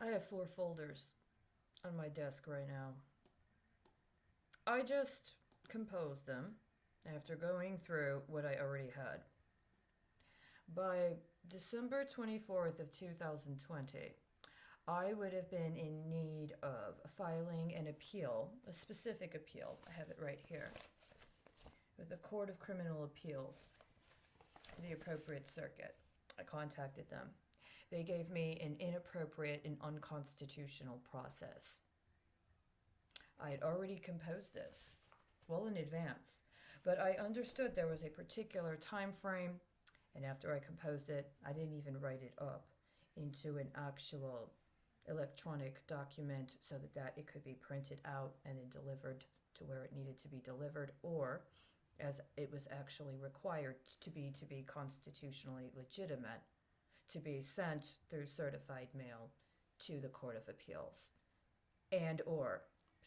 I have 4 folders on my desk right now. I just composed them after going through what I already had. By December 24th of 2020, I would have been in need of filing an appeal, a specific appeal. I have it right here. With the Court of Criminal Appeals, the appropriate circuit. I contacted them. They gave me an inappropriate and unconstitutional process. I had already composed this well in advance, but I understood there was a particular time frame, and after I composed it, I didn't even write it up into an actual electronic document so that it could be printed out and then delivered to where it needed to be delivered, or as it was actually required to be constitutionally legitimate, to be sent through certified mail to the Court of Appeals, and or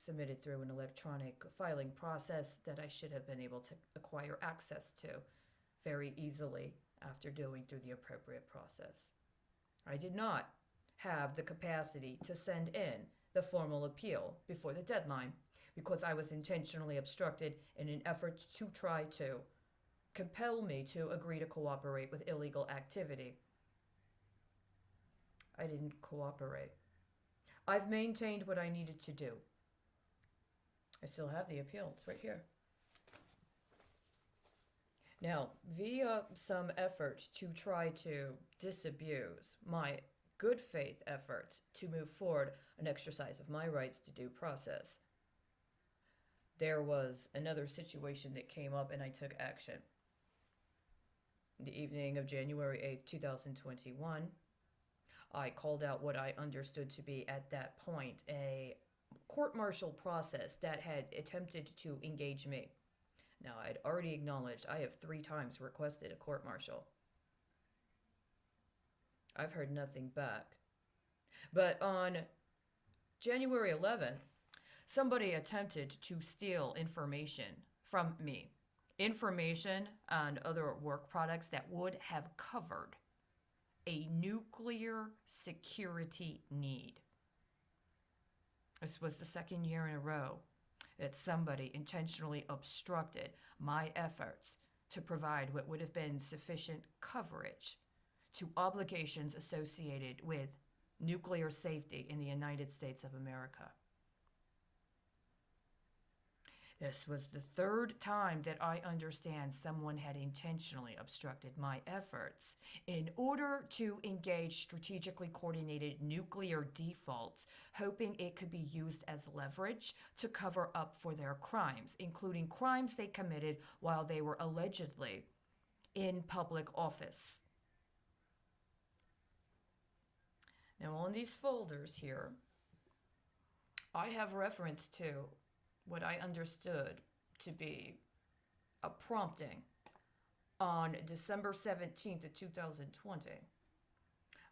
submitted through an electronic filing process that I should have been able to acquire access to very easily after going through the appropriate process. I did not have the capacity to send in the formal appeal before the deadline because I was intentionally obstructed in an effort to try to compel me to agree to cooperate with illegal activity. I didn't cooperate. I've maintained what I needed to do. I still have the appeal, it's right here. Now, via some effort to try to disabuse my good faith efforts to move forward an exercise of my rights to due process, there was another situation that came up and I took action. The evening of January 8th, 2021, I called out what I understood to be at that point a court martial process that had attempted to engage me. Now, I'd already acknowledged I have 3 times requested a court martial. I've heard nothing back. But on January 11th, somebody attempted to steal information from me. Information on other work products that would have covered a nuclear security need. This was the second year in a row that somebody intentionally obstructed my efforts to provide what would have been sufficient coverage to obligations associated with nuclear safety in the United States of America. This was the 3rd time that I understand someone had intentionally obstructed my efforts in order to engage strategically coordinated nuclear defaults, hoping it could be used as leverage to cover up for their crimes, including crimes they committed while they were allegedly in public office. Now, on these folders here, I have reference to what I understood to be a prompting on December 17th of 2020.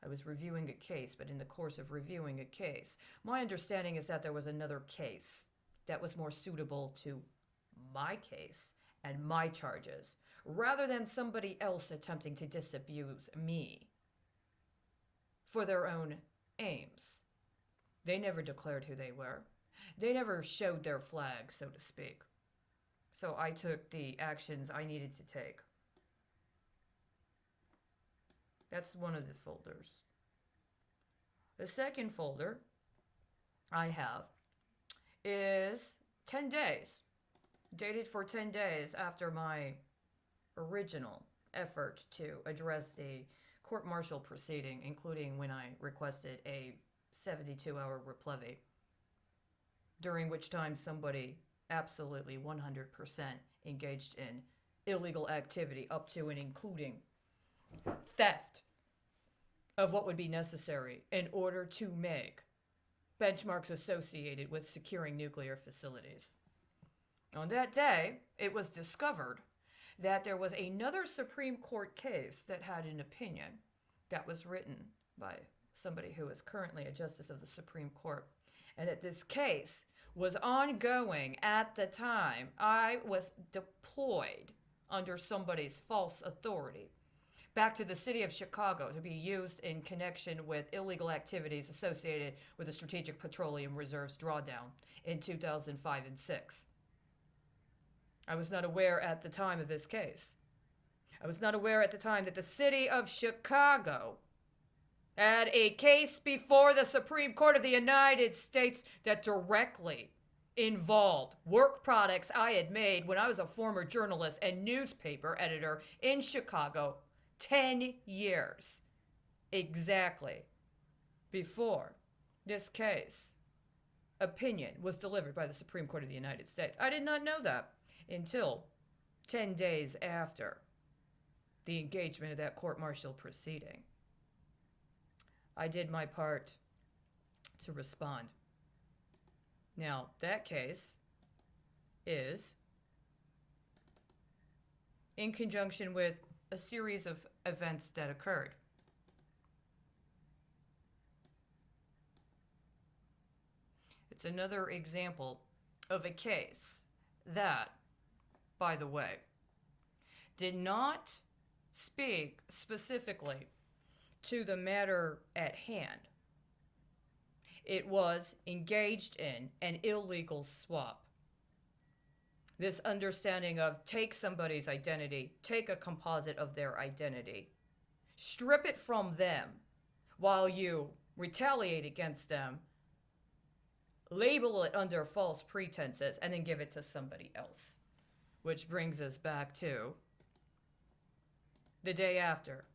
I was reviewing a case, but in the course of reviewing a case, my understanding is that there was another case that was more suitable to my case and my charges, rather than somebody else attempting to disabuse me for their own aims. They never declared who they were. They never showed their flag, so to speak. So I took the actions I needed to take. That's one of the folders. The second folder I have is 10 days, dated for 10 days after my original effort to address the court martial proceeding, including when I requested a 72-hour replevy, during which time somebody absolutely 100% engaged in illegal activity up to and including theft of what would be necessary in order to make benchmarks associated with securing nuclear facilities. On that day, it was discovered that there was another Supreme Court case that had an opinion that was written by somebody who is currently a justice of the Supreme Court, and that this case was ongoing at the time I was deployed under somebody's false authority back to the city of Chicago to be used in connection with illegal activities associated with the Strategic Petroleum Reserves drawdown in 2005 and 6. I was not aware at the time of this case. I was not aware at the time that the city of Chicago had a case before the Supreme Court of the United States that directly involved work products I had made when I was a former journalist and newspaper editor in Chicago 10 years exactly before this case opinion was delivered by the Supreme Court of the United States. I did not know that until 10 days after the engagement of that court-martial proceeding. I did my part to respond. Now, that case is in conjunction with a series of events that occurred. It's another example of a case that, by the way, did not speak specifically to the matter at hand. It was engaged in an illegal swap. This understanding of take somebody's identity, take a composite of their identity, strip it from them while you retaliate against them, label it under false pretenses, and then give it to somebody else. Which brings us back to the day after.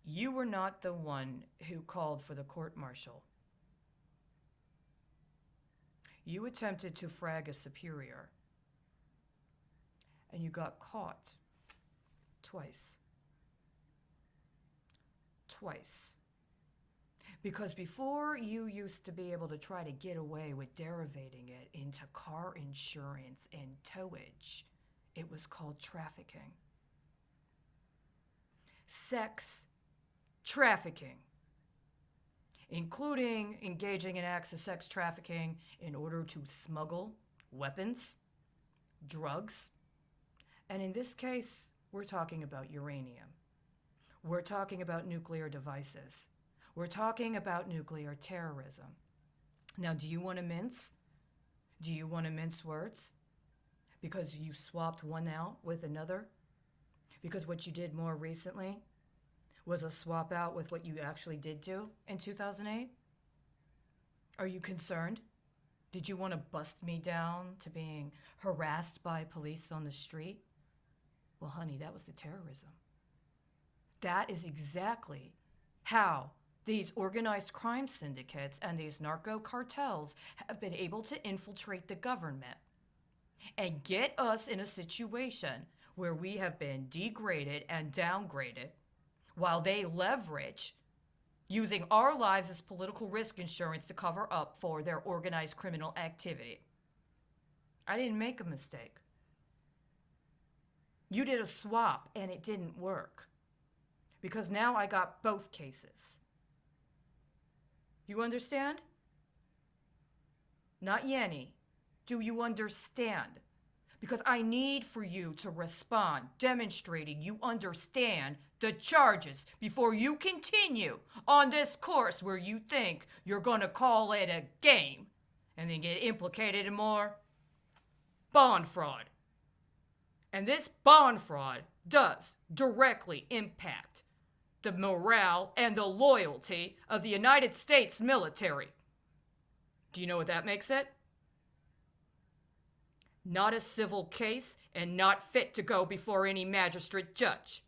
You were not the one who called for the court-martial. You attempted to frag a superior, and you got caught twice. Twice. Because before you used to be able to try to get away with derivating it into car insurance and towage, it was called trafficking. Sex trafficking, including engaging in acts of sex trafficking in order to smuggle weapons, drugs, and in this case, we're talking about uranium. We're talking about nuclear devices. We're talking about nuclear terrorism. Now, do you want to mince? Do you want to mince words? Because you swapped one out with another? Because what you did more recently was a swap out with what you actually did do in 2008? Are you concerned? Did you want to bust me down to being harassed by police on the street? Well, honey, that was the terrorism. That is exactly how these organized crime syndicates and these narco cartels have been able to infiltrate the government and get us in a situation where we have been degraded and downgraded while they leverage using our lives as political risk insurance to cover up for their organized criminal activity. I didn't make a mistake. You did a swap and it didn't work. Because now I got both cases. You understand? Not Yenny. Do you understand? Because I need for you to respond, demonstrating you understand the charges before you continue on this course where you think you're going to call it a game and then get implicated in more bond fraud. And this bond fraud does directly impact the morale and the loyalty of the United States military. Do you know what that makes it? Not a civil case and not fit to go before any magistrate judge.